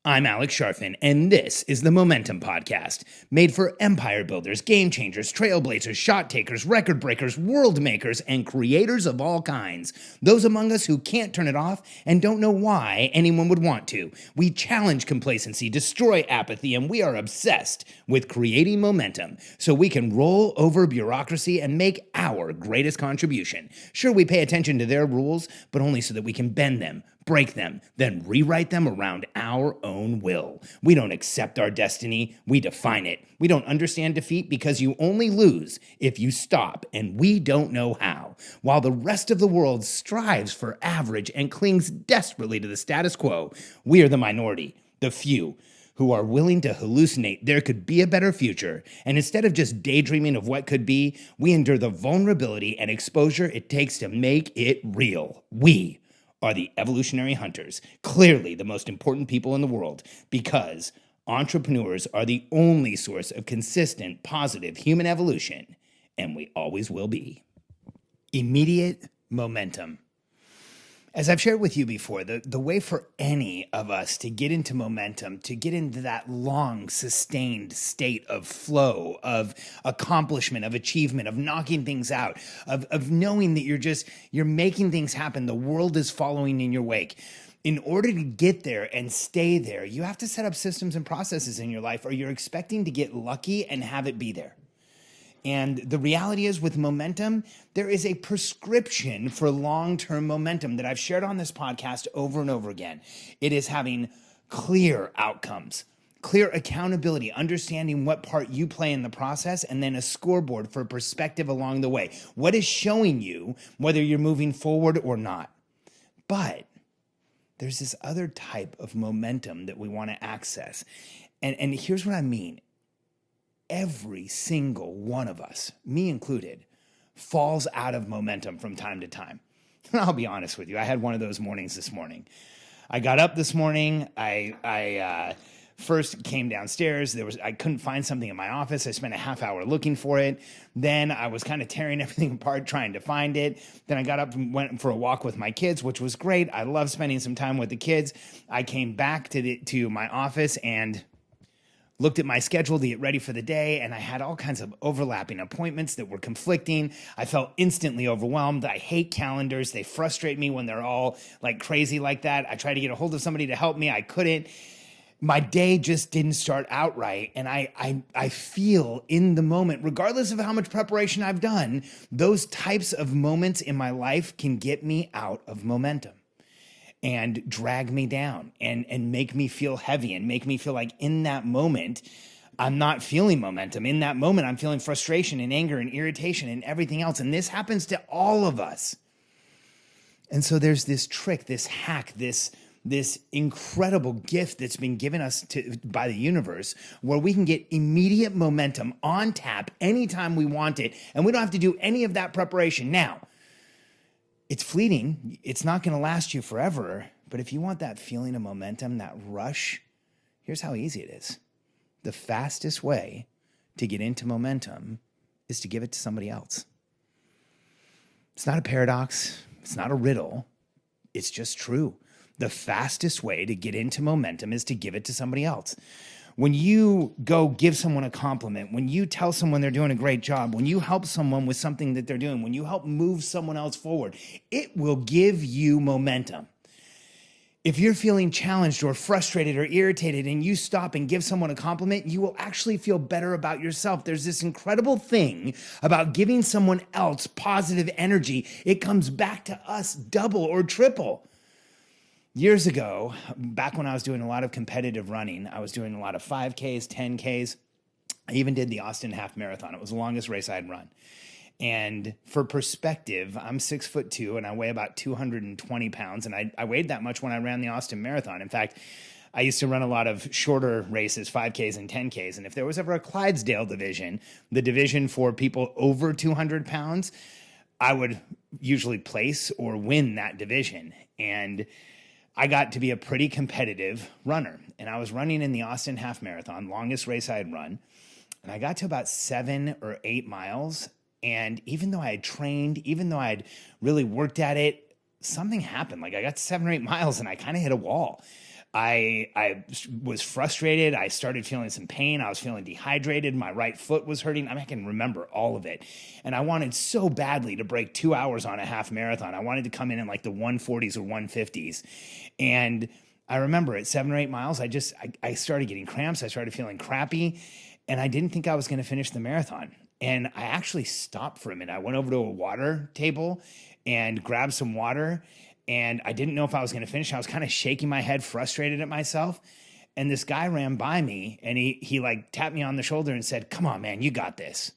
I'm Alex Sharfin, and this is the Momentum Podcast, made for empire builders, game changers, trailblazers, shot takers, record breakers, world makers, and creators of all kinds. Those among us who can't turn it off and don't know why anyone would want to. We challenge complacency, destroy apathy, and we are obsessed with creating momentum so we can roll over bureaucracy and make our greatest contribution. Sure, we pay attention to their rules, but only so that we can bend them, break them, then rewrite them around our own will. We don't accept our destiny, we define it. We don't understand defeat because you only lose if you stop, and we don't know how. While the rest of the world strives for average and clings desperately to the status quo, we are the minority, the few, who are willing to hallucinate there could be a better future, and instead of just daydreaming of what could be, we endure the vulnerability and exposure it takes to make it real. We are the evolutionary hunters, clearly the most important people in the world, because entrepreneurs are the only source of consistent, positive human evolution, and we always will be. Immediate momentum. As I've shared with you before, the way for any of us to get into momentum, to get into that long, sustained state of flow, of accomplishment, of achievement, of knocking things out, of knowing that you're making things happen, the world is following in your wake. In order to get there and stay there, you have to set up systems and processes in your life, or you're expecting to get lucky and have it be there. And the reality is, with momentum, there is a prescription for long-term momentum that I've shared on this podcast over and over again. It is having clear outcomes, clear accountability, understanding what part you play in the process, and then a scoreboard for perspective along the way. What is showing you whether you're moving forward or not? But there's this other type of momentum that we want to access. And here's what I mean. Every single one of us, me included, falls out of momentum from time to time. And I'll be honest with you, I had one of those mornings this morning. I got up this morning, I first came downstairs, I couldn't find something in my office, I spent a half hour looking for it, then I was kind of tearing everything apart trying to find it, then I got up and went for a walk with my kids, which was great. I love spending some time with the kids. I came back to my office and looked at my schedule to get ready for the day, and I had all kinds of overlapping appointments that were conflicting. I felt instantly overwhelmed. I hate calendars. They frustrate me when they're all like crazy like that. I tried to get a hold of somebody to help me. I couldn't. My day just didn't start out right, and I feel in the moment, regardless of how much preparation I've done, those types of moments in my life can get me out of momentum and drag me down and make me feel heavy and make me feel like in that moment, I'm not feeling momentum. In that moment, I'm feeling frustration and anger and irritation and everything else. And this happens to all of us. And so there's this trick, this hack, this incredible gift that's been given us by the universe where we can get immediate momentum on tap anytime we want it. And we don't have to do any of that preparation. Now, it's fleeting. It's not going to last you forever. But if you want that feeling of momentum, that rush, here's how easy it is. The fastest way to get into momentum is to give it to somebody else. It's not a paradox. It's not a riddle. It's just true. The fastest way to get into momentum is to give it to somebody else. When you go give someone a compliment, when you tell someone they're doing a great job, when you help someone with something that they're doing, when you help move someone else forward, it will give you momentum. If you're feeling challenged or frustrated or irritated and you stop and give someone a compliment, you will actually feel better about yourself. There's this incredible thing about giving someone else positive energy. It comes back to us double or triple. Years ago, back when I was doing a lot of competitive running, I was doing a lot of 5Ks, 10Ks. I even did the Austin Half Marathon. It was the longest race I'd run. And for perspective, I'm 6'2" and I weigh about 220 pounds. And I weighed that much when I ran the Austin Marathon. In fact, I used to run a lot of shorter races, 5Ks and 10Ks. And if there was ever a Clydesdale division, the division for people over 200 pounds, I would usually place or win that division. And I got to be a pretty competitive runner, and I was running in the Austin Half Marathon, longest race I had run, and I got to about 7 or 8 miles, and even though I had trained, even though I had really worked at it, something happened. Like I got to 7 or 8 miles, and I kind of hit a wall. I was frustrated. I started feeling some pain. I was feeling dehydrated. My right foot was hurting. I can remember all of it. And I wanted so badly to break 2 hours on a half marathon. I wanted to come in like the 140s or 150s. And I remember at 7 or 8 miles, I started getting cramps. I started feeling crappy. And I didn't think I was going to finish the marathon. And I actually stopped for a minute. I went over to a water table and grabbed some water. And I didn't know if I was going to finish. I was kind of shaking my head, frustrated at myself. And this guy ran by me and he like tapped me on the shoulder and said, "Come on, man, you got this."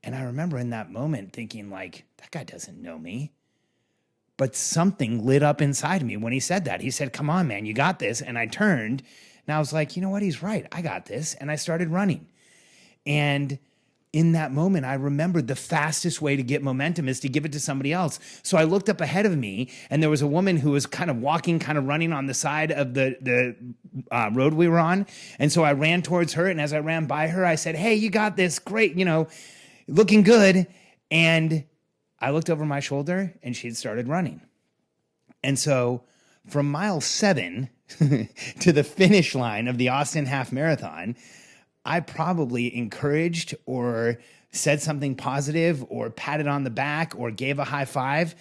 And I remember in that moment thinking like, that guy doesn't know me. But something lit up inside me when he said that. He said, "Come on, man, you got this." And I turned and I was like, you know what? He's right. I got this. And I started running. And in that moment, I remembered the fastest way to get momentum is to give it to somebody else. So I looked up ahead of me, and there was a woman who was kind of walking, kind of running on the side of the road we were on. And so I ran towards her, and as I ran by her, I said, "Hey, you got this. Great, looking good." And I looked over my shoulder, and she had started running. And so from mile 7 to the finish line of the Austin Half Marathon, I probably encouraged or said something positive or patted on the back or gave a high five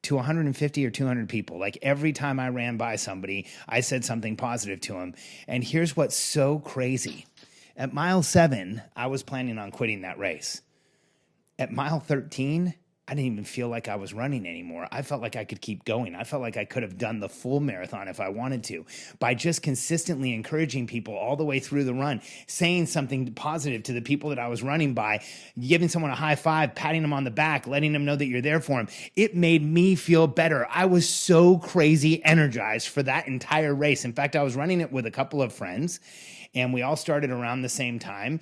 to 150 or 200 people. Like every time I ran by somebody, I said something positive to them. And here's what's so crazy. At mile 7, I was planning on quitting that race. At mile 13, I didn't even feel like I was running anymore. I felt like I could keep going. I felt like I could have done the full marathon if I wanted to, by just consistently encouraging people all the way through the run, saying something positive to the people that I was running by, giving someone a high five, patting them on the back, letting them know that you're there for them. It made me feel better. I was so crazy energized for that entire race. In fact, I was running it with a couple of friends, and we all started around the same time.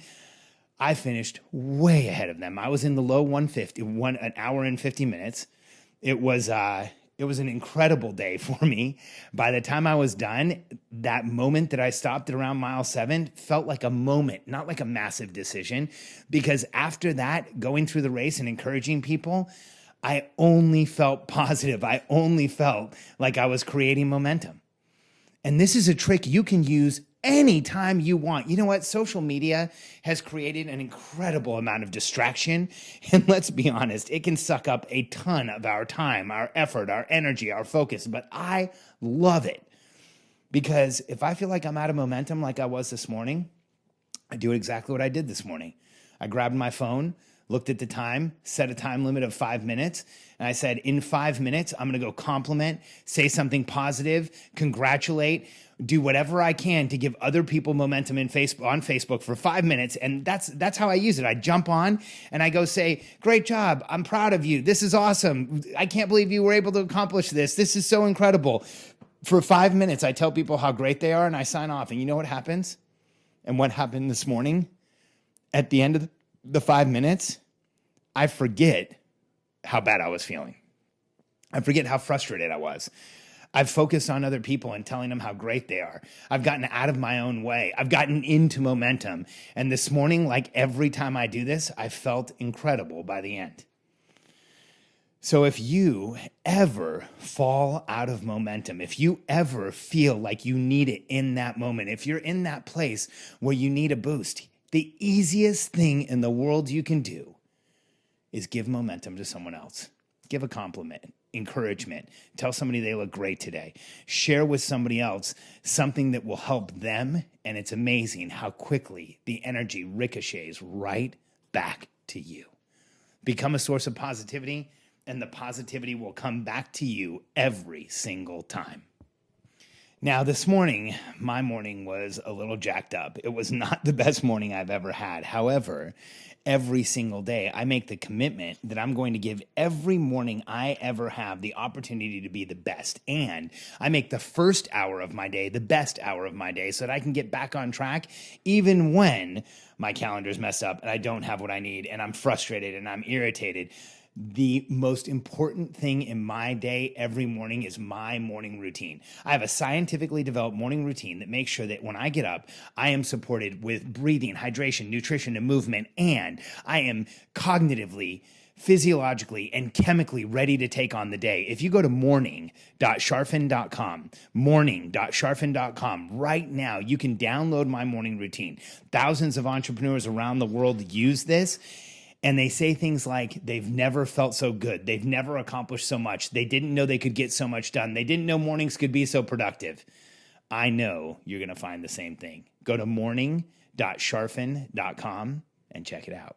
I finished way ahead of them. I was in the low 150, an hour and 50 minutes. It was an incredible day for me. By the time I was done, that moment that I stopped at around mile 7 felt like a moment, not like a massive decision, because after that, going through the race and encouraging people, I only felt positive. I only felt like I was creating momentum. And this is a trick you can use anytime you want. You know what? Social media has created an incredible amount of distraction. And let's be honest, it can suck up a ton of our time, our effort, our energy, our focus. But I love it, because if I feel like I'm out of momentum like I was this morning, I do exactly what I did this morning. I grabbed my phone, looked at the time, set a time limit of 5 minutes, and I said, in 5 minutes, I'm going to go compliment, say something positive, congratulate, do whatever I can to give other people momentum on Facebook for 5 minutes. And that's how I use it. I jump on and I go say, "Great job. I'm proud of you. This is awesome. I can't believe you were able to accomplish this. This is so incredible." For 5 minutes, I tell people how great they are, and I sign off. And you know what happens? And what happened this morning? At the end of the 5 minutes, I forget how bad I was feeling. I forget how frustrated I was. I've focused on other people and telling them how great they are. I've gotten out of my own way. I've gotten into momentum. And this morning, like every time I do this, I felt incredible by the end. So if you ever fall out of momentum, if you ever feel like you need it in that moment, if you're in that place where you need a boost, the easiest thing in the world you can do is give momentum to someone else. Give a compliment, encouragement. Tell somebody they look great today. Share with somebody else something that will help them, and it's amazing how quickly the energy ricochets right back to you. Become a source of positivity, and the positivity will come back to you every single time. Now, this morning, my morning was a little jacked up. It was not the best morning I've ever had. However, every single day, I make the commitment that I'm going to give every morning I ever have the opportunity to be the best. And I make the first hour of my day the best hour of my day so that I can get back on track even when my calendar's messed up and I don't have what I need and I'm frustrated and I'm irritated. The most important thing in my day every morning is my morning routine. I have a scientifically developed morning routine that makes sure that when I get up, I am supported with breathing, hydration, nutrition, and movement, and I am cognitively physiologically and chemically ready to take on the day. If you go to morning.charfen.com right now, you can download my morning routine. Thousands of entrepreneurs around the world use this, and they say things like they've never felt so good. They've never accomplished so much. They didn't know they could get so much done. They didn't know mornings could be so productive. I know you're going to find the same thing. Go to morning.charfen.com and check it out.